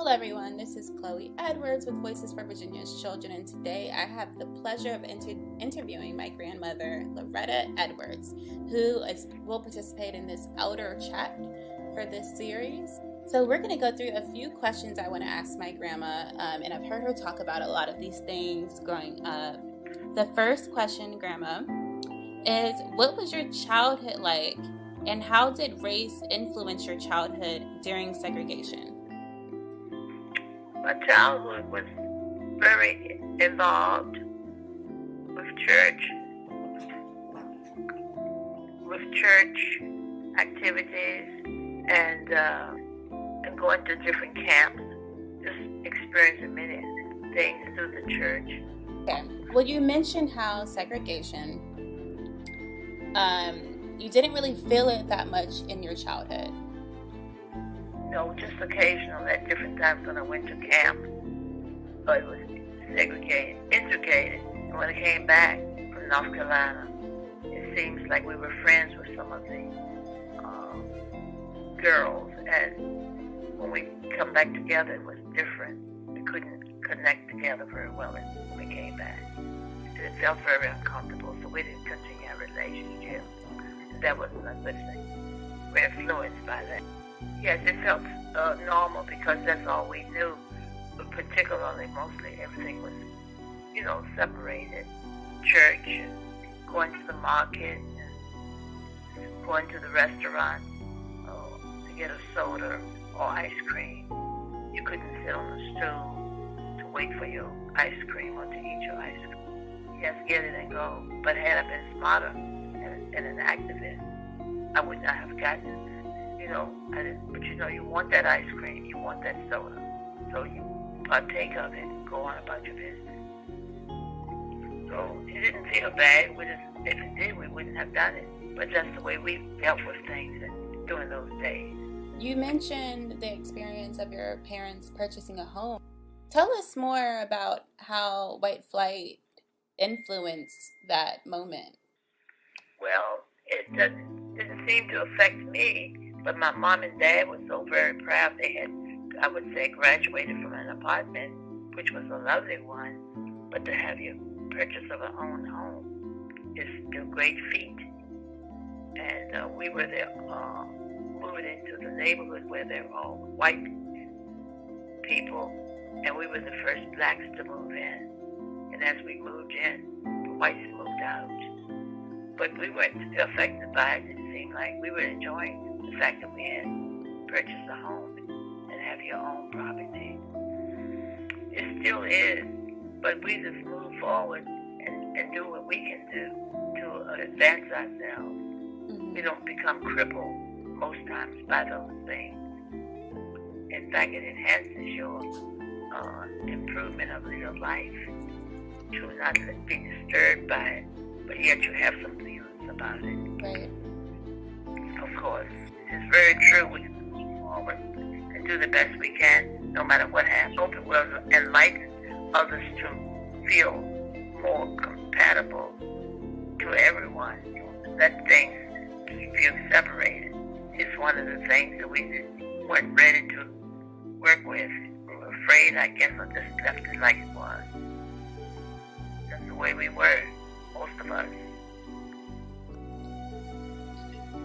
Hello everyone, this is Chloe Edwards with Voices for Virginia's Children, and today I have the pleasure of interviewing my grandmother, Loretta Edwards, who will participate in this elder chat for this series. So we're going to go through a few questions I want to ask my grandma, and I've heard her talk about a lot of these things growing up. The first question, Grandma, is what was your childhood like, and how did race influence your childhood during segregation? My childhood was very involved with church activities, and going to different camps, just experiencing many things through the church. Okay. Well, you mentioned how segregation, you didn't really feel it that much in your childhood. No, just occasional at different times when I went to camp. So it was integrated. And when I came back from North Carolina, it seems like we were friends with some of the girls. And when we come back together, it was different. We couldn't connect together very well when we came back. It felt very uncomfortable, so we didn't continue our relationship. That wasn't a good thing. We were influenced by that. Yes, it felt normal because that's all we knew. But particularly, mostly, everything was, separated. Church, and going to the market, and going to the restaurant to get a soda or ice cream. You couldn't sit on a stool to wait for your ice cream or to eat your ice cream. Yes, get it and go. But had I been smarter and an activist, I would not have gotten it. But you want that ice cream, you want that soda, so you partake of it and go on about your business. So it didn't feel bad. If it did, we wouldn't have done it. But that's the way we dealt with things during those days. You mentioned the experience of your parents purchasing a home. Tell us more about how white flight influenced that moment. Well, it didn't seem to affect me. But my mom and dad were so very proud. They had, I would say, graduated from an apartment, which was a lovely one. But to have your purchase of our own home is a great feat. And we were there, moving into the neighborhood where there were all white people, and we were the first blacks to move in. And as we moved in, the whites moved out. But we weren't affected by it. It seemed like we were enjoying the fact that we had purchased a home and have your own property. It still is, but we just move forward and do what we can do to advance ourselves. Mm-hmm. We don't become crippled most times by those things. In fact, it enhances your improvement of your life to not be disturbed by it, but yet you have some feelings about it. Right. Of course. It's very true. We can move forward and do the best we can, no matter what happens. Hope it will enlighten others to feel more compatible to everyone. That things keep you separated is one of the things that we weren't ready to work with. We were afraid, I guess, or just left it like it was. That's the way we were, most of us.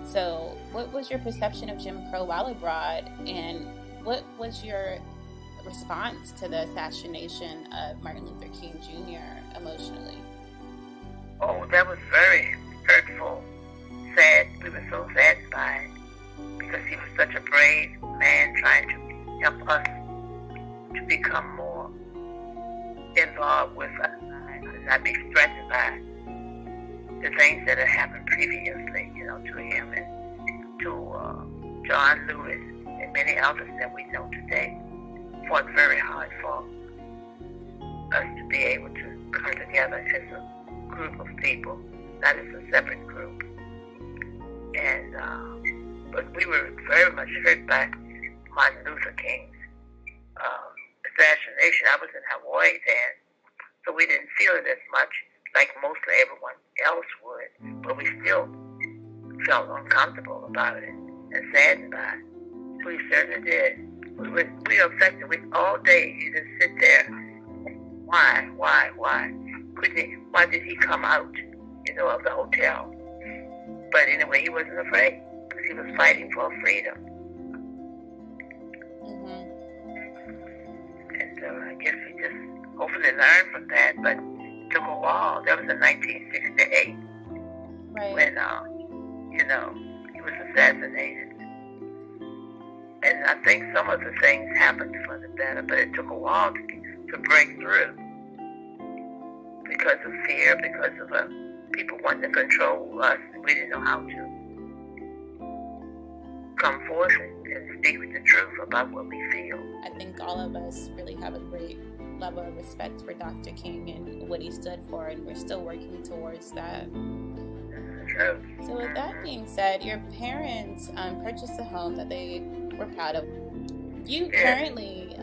So, what was your perception of Jim Crow while abroad, and what was your response to the assassination of Martin Luther King Jr. emotionally? Oh, that was very hurtful, sad. We were so saddened by it because he was such a brave man trying to help us to become more involved with us and not be threatened by the things that had happened previously, to him and to John Lewis and many others that we know today fought very hard for us to be able to come together as a group of people, not as a separate group. And but we were very much hurt by Martin Luther King's assassination. I was in Hawaii then, so we didn't feel it as much like mostly everyone else would, but we still felt uncomfortable about it and saddened by it. We certainly did. we are affected. We all day you just sit there. Why? Couldn't he? Why did he come out? Of the hotel. But anyway, he wasn't afraid because he was fighting for freedom. And I guess we just hopefully learned from that. But it took a while. That was in 1968 when he was assassinated. And I think some of the things happened for the better, but it took a while to break through because of fear, because of people wanting to control us, and we didn't know how to come forth and speak the truth about what we feel. I think all of us really have a great level of respect for Dr. King and what he stood for, and we're still working towards that. True. So with that being said, your parents purchased a home that they were proud of. You currently,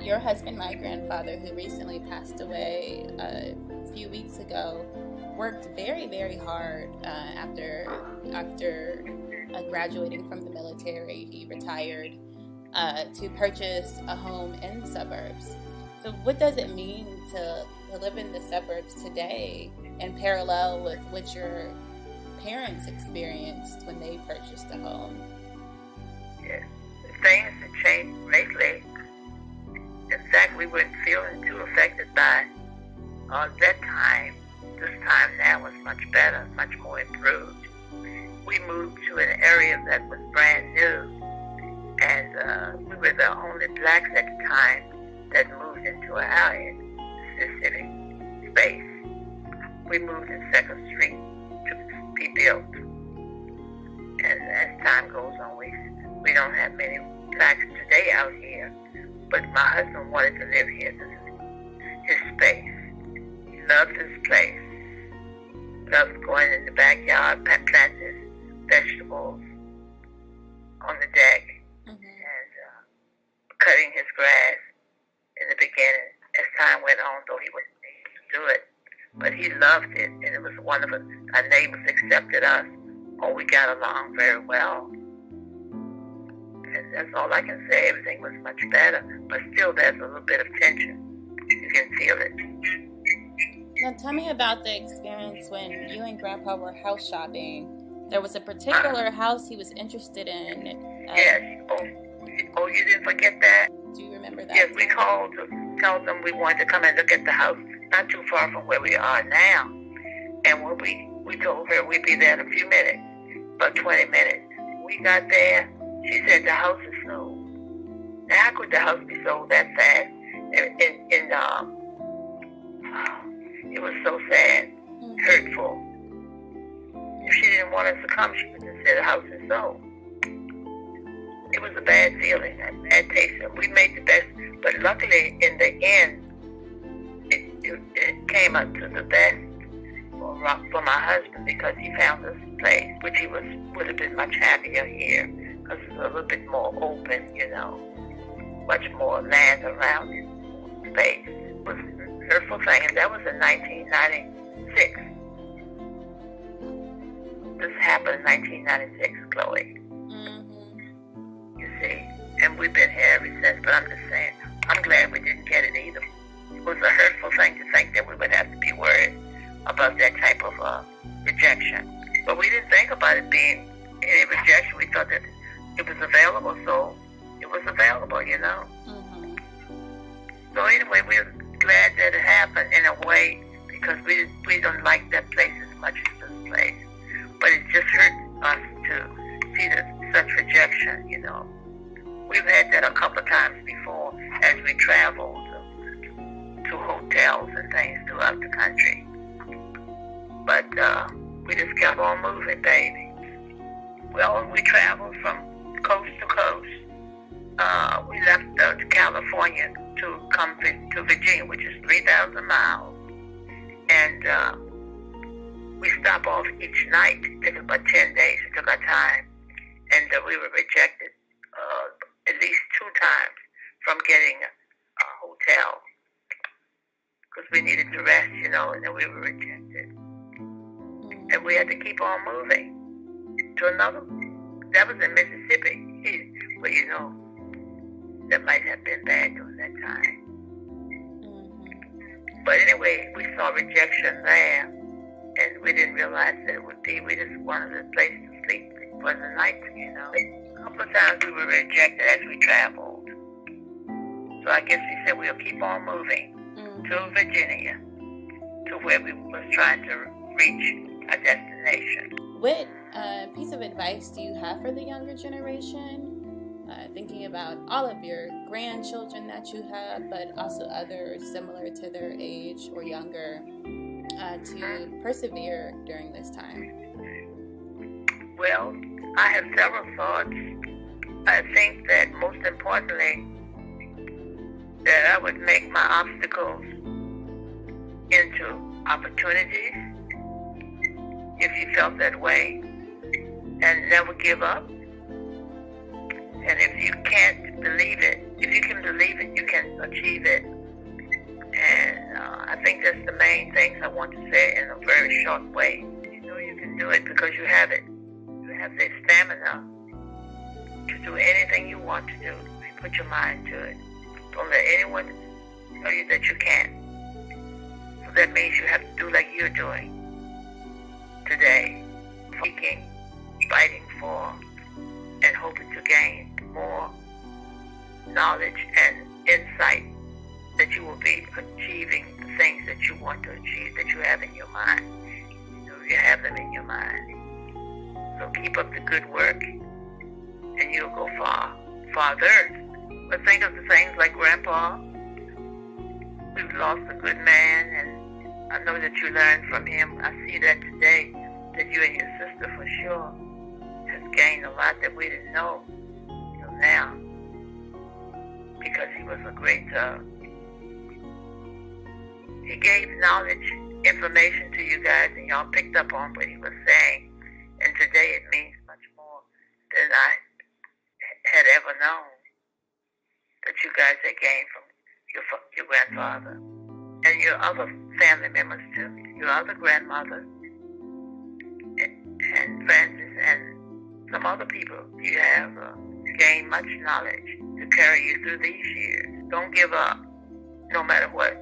your husband, my grandfather, who recently passed away a few weeks ago, worked very, very hard after graduating from the military. He retired to purchase a home in the suburbs. So what does it mean to live in the suburbs today in parallel with what your parents experienced when they purchased a home? Yes, things have changed greatly. In fact, we weren't feeling too affected by that time. This time now was much better, much more improved. We moved to an area that was brand new, and we were the only blacks at the time that moved into an area, specific space. We moved in 2nd Street to be built. And as time goes on, we don't have many blacks today out here. But my husband wanted to live here. This is his space. He loved this place. Loved going in the backyard, planting vegetables on the deck, and cutting his grass in the beginning. As time went on, though, he wasn't able to do it. But he loved it, and it was wonderful. Our neighbors accepted us. Oh, we got along very well. And that's all I can say. Everything was much better. But still, there's a little bit of tension. You can feel it. Now, tell me about the experience when you and Grandpa were house shopping. There was a particular house he was interested in. Yes. Oh, you didn't forget that? Do you remember that? Yes, we called to tell them we wanted to come and look at the house, not too far from where we are now. And when we told her we'd be there in a few minutes, about 20 minutes. We got there. She said the house is sold. Now, how could the house be sold that fast? It was so sad, hurtful. If she didn't want us to come, she would have said the house is sold. It was a bad feeling, a bad taste. We made the best, but luckily in the end, it came up to the best for my husband because he found this place, which he would have been much happier here because it's a little bit more open, much more land around it, space. It was a hurtful thing, and that was in 1996. This happened in 1996, Chloe. You see, and we've been here ever since, but I'm just saying, I'm glad we didn't get it either. It was a hurtful thing to think that we would have to be worried about that type of rejection. But we didn't think about it being any rejection. We thought that it was available, so it was available, So anyway, we're glad that it happened in a way because we don't like that place as much as this place. But it just hurt us to see such rejection, We've had that a couple of times before as we traveled to hotels and things throughout the country. But we just kept on moving, baby. Well, we traveled from coast to coast. We left California to come to Virginia, which is 3,000 miles. And we stopped off each night. It took about 10 days. It took our time. And we were rejected at least 2 times from getting a hotel because we needed to rest, and then we were rejected. And we had to keep on moving to another. That was in Mississippi, where, that might have been bad during that time. Mm-hmm. But anyway, we saw rejection there, and we didn't realize that it would be. We just wanted a place to sleep for the night, you know. A couple of times we were rejected as we traveled. So I guess we said we'll keep on moving to Virginia, to where we was trying to reach a destination. What piece of advice do you have for the younger generation? Thinking about all of your grandchildren that you have, but also others similar to their age or younger, to persevere during this time? Well, I have several thoughts. I think that most importantly, that I would make my obstacles into opportunities, if you felt that way, and never give up. And if you can't believe it, if you can believe it, you can achieve it. And I think that's the main things I want to say in a very short way. You know you can do it because you have it. You have the stamina to do anything you want to do. You put your mind to it. Don't let anyone tell you that you can't. So that means you have to do like you're doing today. Seeking, fighting for, and hoping to gain more knowledge and insight that you will be achieving the things that you want to achieve, that you have in your mind. You know, you have them in your mind. So keep up the good work, and you'll go farther. But think of the things like Grandpa. We've lost a good man, and I know that you learned from him. I see that today, that you and your sister for sure has gained a lot that we didn't know till now, because he was a great, he gave knowledge, information to you guys, and y'all picked up on what he was saying, and today it means much more than I had ever known that you guys had gained from your grandfather and your other family members too, your other grandmother and Francis and some other people. You have gained much knowledge to carry you through these years. Don't give up, no matter what.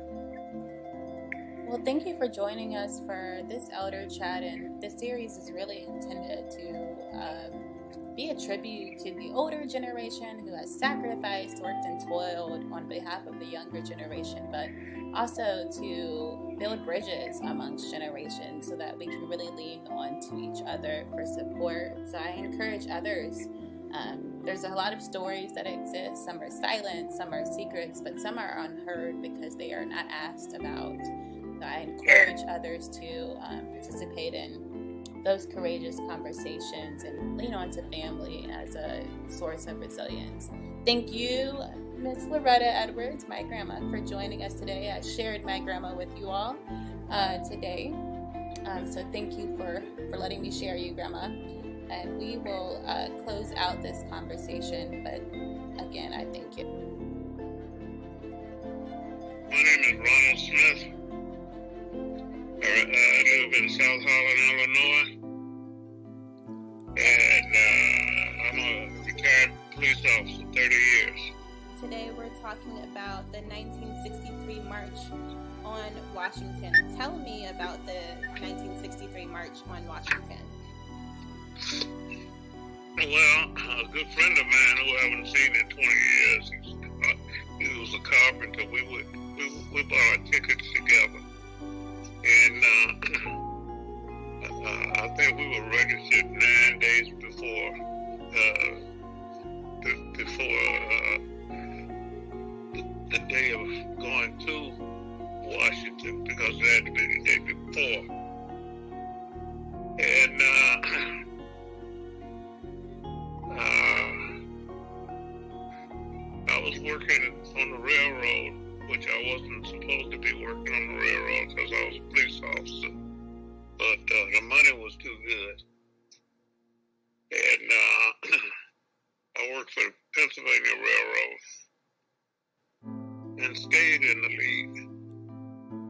Well, thank you for joining us for this Elder Chat, and this series is really intended to be a tribute to the older generation who has sacrificed, worked, and toiled on behalf of the younger generation, but also to build bridges amongst generations so that we can really lean on to each other for support. So I encourage others. There's a lot of stories that exist. Some are silent, some are secrets, but some are unheard because they are not asked about. So I encourage others to participate in those courageous conversations and lean on to family as a source of resilience. Thank you, Miss Loretta Edwards, my grandma, for joining us today. I shared my grandma with you all today. So thank you for letting me share you, Grandma. And we will close out this conversation, but again, I thank you. My name is Ronald Smith. I live in South Holland, Illinois, and I'm a retired police officer, 30 years. Today we're talking about the 1963 March on Washington. Tell me about the 1963 March on Washington. Well, a good friend of mine who I haven't seen in 20 years, he was a carpenter. We bought our tickets together. And I think we were registered 9 days before the day of going to Washington, because it had to be the day before. And I was working on the railroad, which I wasn't supposed to be working on the railroad because I was a police officer. But the money was too good. And I worked for the Pennsylvania Railroad and stayed in the league.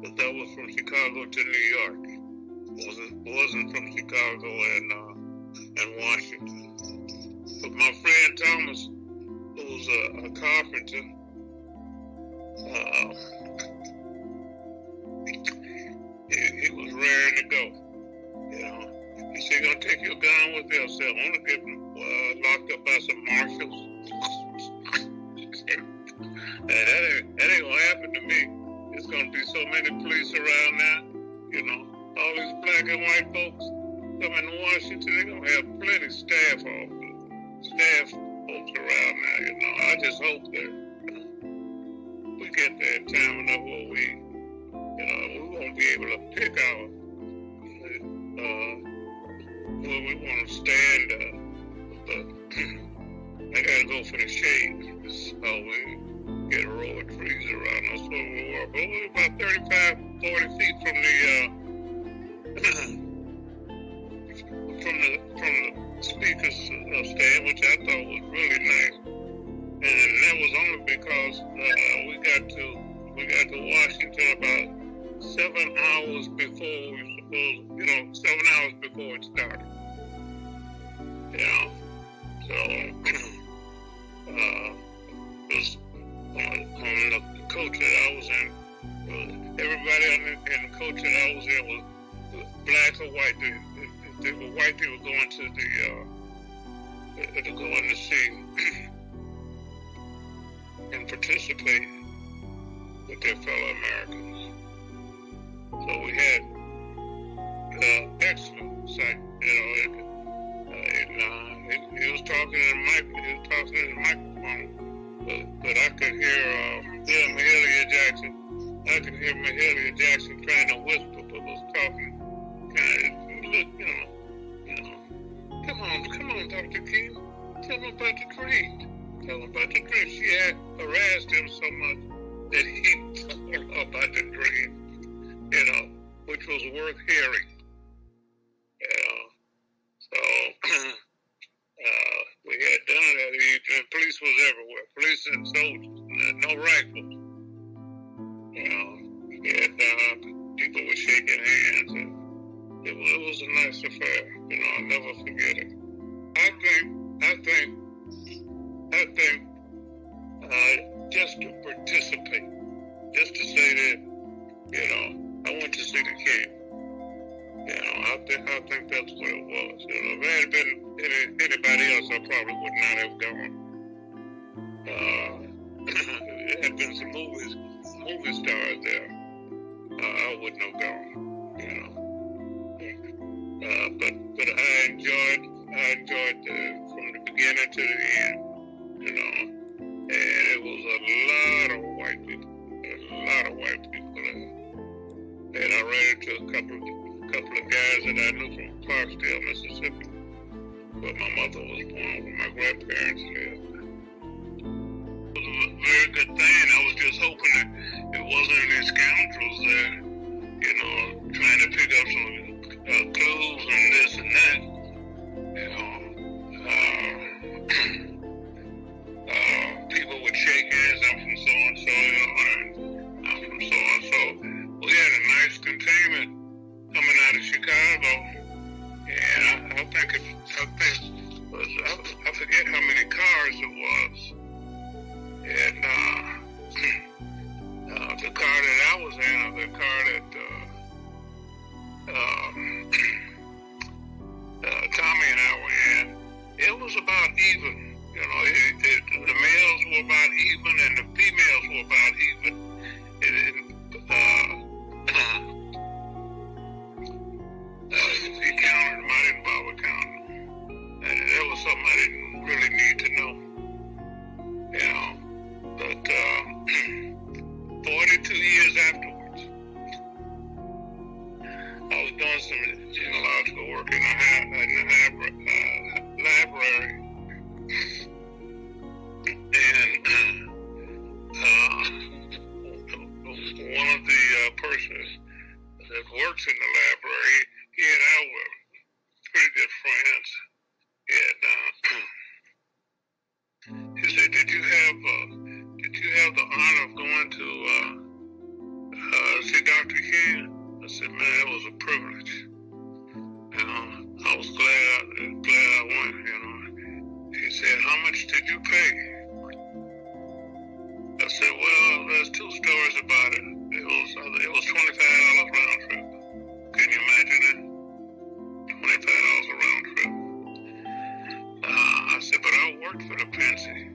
But that was from Chicago to New York. It wasn't from Chicago and Washington. But my friend Thomas, who was a carpenter. He was raring to go. You know, he said, "You're gonna take your gun with you." I said, "I want to get locked up by some marshals." And that ain't gonna happen to me. There's gonna be so many police around now. You know, all these black and white folks coming to Washington, they're gonna have plenty staff folks around now. You know, I just hope that we get there in time enough where we won't be able to pick our where we want to stand. But I gotta go for the shade. So we get a row of trees around us where we were. But we're about 35, 40 feet from the speaker's stand, which I thought was really nice. And that was only because we got to Washington about 7 hours before we were supposed, 7 hours before it started. So it was on the coach that I was in. Everybody in the coach that I was in was black or white. They were white people going to go in the sea and participate with their fellow Americans. So we had excellent sight. He was talking in the microphone, but I could hear Mahalia Jackson. I could hear Mahalia Jackson trying to whisper, but was talking kind of, look, come on, Dr. King, tell me about the dream. She had harassed him so much that he told her about the dream, which was worth hearing. So we had done that evening. Police was everywhere. Police and soldiers, no rifles. People were shaking hands, and it was a nice affair. I'll never forget it. I think just to participate, just to say that, I went to see the king. I think that's what it was. If it had been anybody else, I probably would not have gone. There had been some movie stars there. I wouldn't have gone. But I enjoyed from the beginning to the end. And it was a lot of white people there. And I ran into a couple of guys that I knew from Clarksdale, Mississippi, where my mother was born, where my grandparents lived. It was a very good thing. I was just hoping that it wasn't any scoundrels there, trying to pick up some clues and this and that. People would shake hands. I'm from so-and-so, and I'm from so-and-so. We had a nice containment coming out of Chicago, and I forget how many cars it was, and the car that I was in, or the car that Tommy and I were in, it was about even. The males were about even, and the females were about even. He counted them. I didn't bother counting them. And that was something I didn't really need to know. But 42 years afterwards, I was doing some genealogical work in the library. And one of the persons that works in the library, he and I were pretty good friends. And he said, "Did you have the honor of going to see Dr. King?" I said, "Man, it was a privilege. I was glad I went. He said, "How much did you pay?" there's two stories about it. It was $25 round trip. Can you imagine that? $25 a round trip. I said, but I worked for the Pensy, and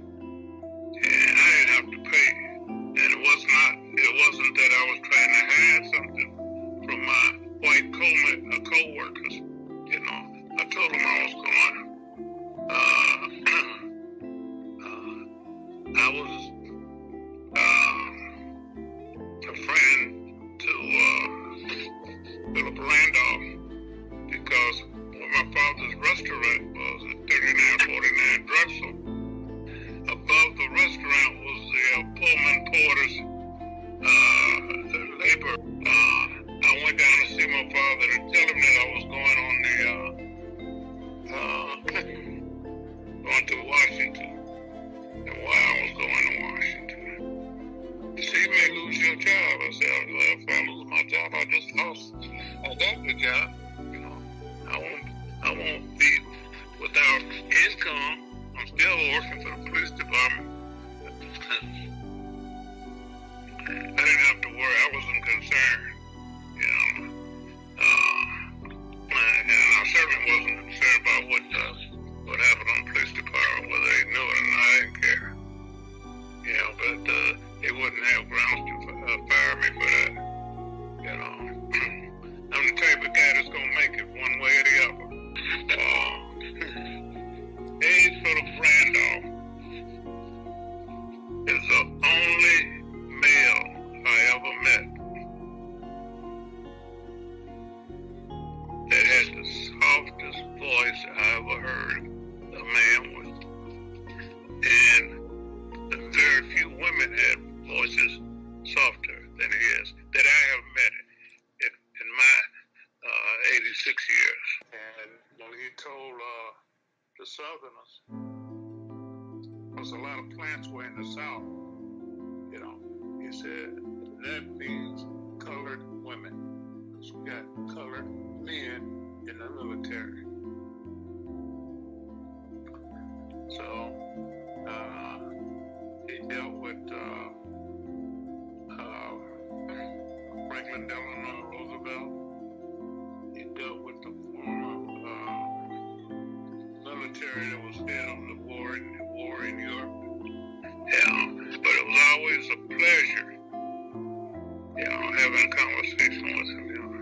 I didn't have to pay. And it wasn't that I was trying to hide something from my white co-workers. You know, I told them I was going. I was a friend to Philip Randolph, because where my father's restaurant was at 3949 Drexel, above the restaurant was the Pullman Porter's labor. I went down to see my father to tell him that I was going to Washington, and why I was going to Washington. He said, you may lose your job. I said, well, if I lose my job, I got the job. You know, I won't be without income. I'm still working for the police department. I didn't have to worry. I wasn't concerned. You know, and I certainly wasn't concerned about what happened on the police department, whether they knew it or not. I didn't care. You know, but they wouldn't have grounds to fire me for that. You know, I'm the type of guy that's gonna make it one way or the other. Philip Randolph is the only male I ever met that had the softest voice I ever heard a man with. And very few women had voices softer than his that I have met in my 86 years. And when he told the Southerners, because a lot of plants were in the South, you know, he said, that means colored women. So we got colored men in the military. So he dealt with Franklin Delano Roosevelt. He dealt with the former military that was head of the war in Europe. Yeah, but it was always a pleasure, you know, having a conversation with him. You know,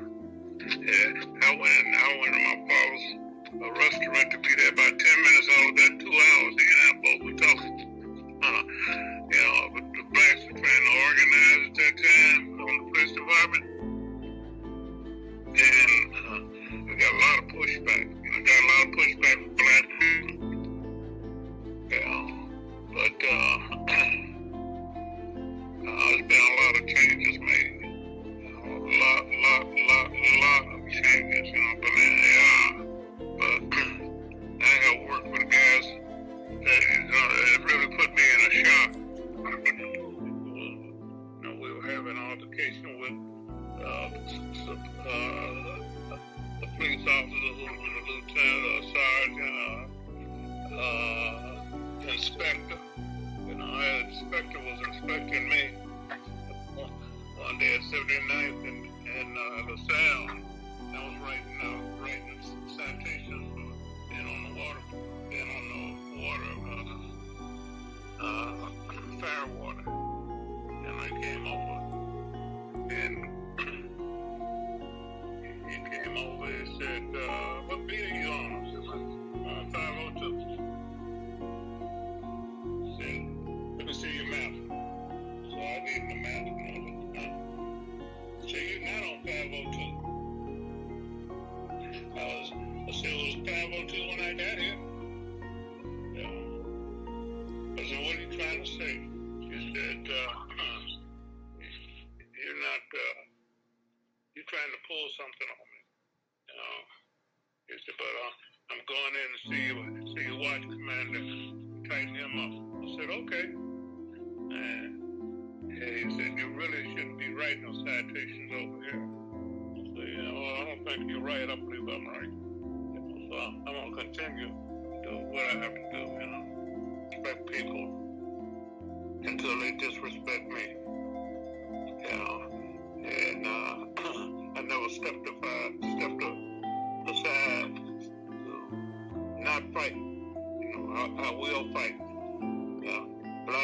yeah, I went to my father's restaurant to be there about 10 minutes. I was there 2 hours. He and I both were talking. You know, but the blacks were trying to organize at that time on the police department, and we got a lot of pushback. You know, got a lot of pushback from black people. Yeah, but there's been a lot of changes made. You know, a lot of changes. You know, but I have worked with guys that it really put me in a shock. You know, we were having an altercation with the police officer who was a lieutenant, sergeant, inspector. You know, the inspector was inspecting me one day at 79th and LaSalle. I was writing citations for being on the water, fire water. And I came over, and he came over and said, what beat are you on? I said, I'm on 502. He said, let me see your map. So I gave him the map, and I looked at it. He said, you're not on 502. I said, it was 502 when I got here. Yeah. I said, what are you trying to say? She said, you're trying to pull something on me. He said, but I'm going in to see your watch commander, tighten him up. I said, okay. And he said, you really shouldn't be writing those citations over here. I said, yeah, well, I don't think you're right. I believe I'm right. So I'm going to continue to do what I have to do, you know, respect people until they disrespect me. you know, and I never stepped aside to not fight. You know, I will fight.